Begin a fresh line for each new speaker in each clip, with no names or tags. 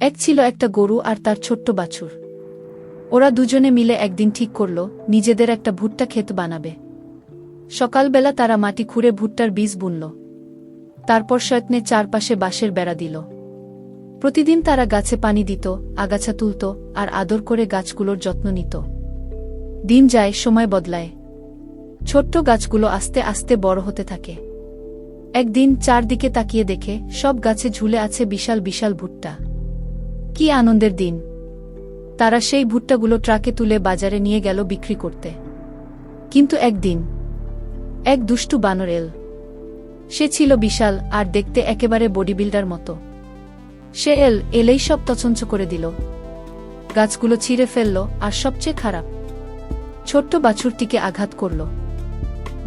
এক ছিল একটা গরু আর তার ছোট্ট বাছুর। ওরা দুজনে মিলে একদিন ঠিক করল নিজেদের একটা ভুট্টা ক্ষেত বানাবে। সকালবেলা তারা মাটি খুঁড়ে ভুট্টার বীজ বুনল। তারপর যত্নে চারপাশে বাঁশের বেড়া দিল। প্রতিদিন তারা গাছে পানি দিত, আগাছা তুলত আর আদর করে গাছগুলোর যত্ন নিত। দিন যায়, সময় বদলায়। ছোট্ট গাছগুলো আস্তে আস্তে বড় হতে থাকে। একদিন চারদিকে তাকিয়ে দেখে সব গাছে ঝুলে আছে বিশাল বিশাল ভুট্টা। কি আনন্দের দিন! তারা সেই ভুট্টাগুলো ট্রাকে তুলে বাজারে নিয়ে গেল বিক্রি করতে। কিন্তু একদিন এক দুষ্টু বানর এল। সে ছিল বিশাল আর দেখতে একেবারে বডি বিল্ডার মতো। সে এলেই সব তছনছ করে দিল। গাছগুলো ছিঁড়ে ফেলল আর সবচেয়ে খারাপ, ছোট্ট বাছুরটিকে আঘাত করল।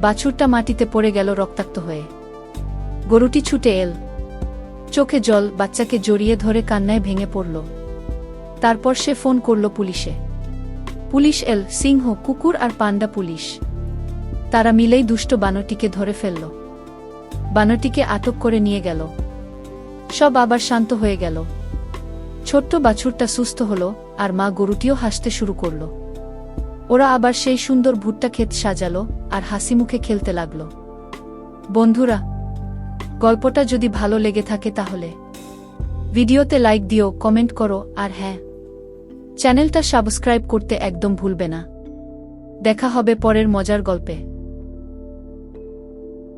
বাছুরটা মাটিতে পড়ে গেল রক্তাক্ত হয়ে। গরুটি ছুটে এল, চোখে জল, বাচ্চাকে জড়িয়ে ধরে কান্নায় ভেঙে পড়ল। তারপর সে ফোন করল পুলিশে। পুলিশ এল, সিংহ, কুকুর আর পান্ডা পুলিশ। তারা মিলেই দুষ্ট বানরটিকে ধরে ফেলল। বানরটিকে আটক করে নিয়ে গেল। সব আবার শান্ত হয়ে গেল। ছোট্ট বাছুরটা সুস্থ হল আর মা গরুটিও হাসতে শুরু করল। ওরা আবার সেই সুন্দর ভুট্টা ক্ষেত সাজালো আর হাসিমুখে খেলতে লাগল। বন্ধুরা, গল্পটা যদি ভালো লেগে থাকে তাহলে ভিডিওতে লাইক দিও, কমেন্ট করো আর হ্যাঁ, চ্যানেলটা সাবস্ক্রাইব করতে একদম ভুলবে না। দেখা হবে পরের মজার গল্পে।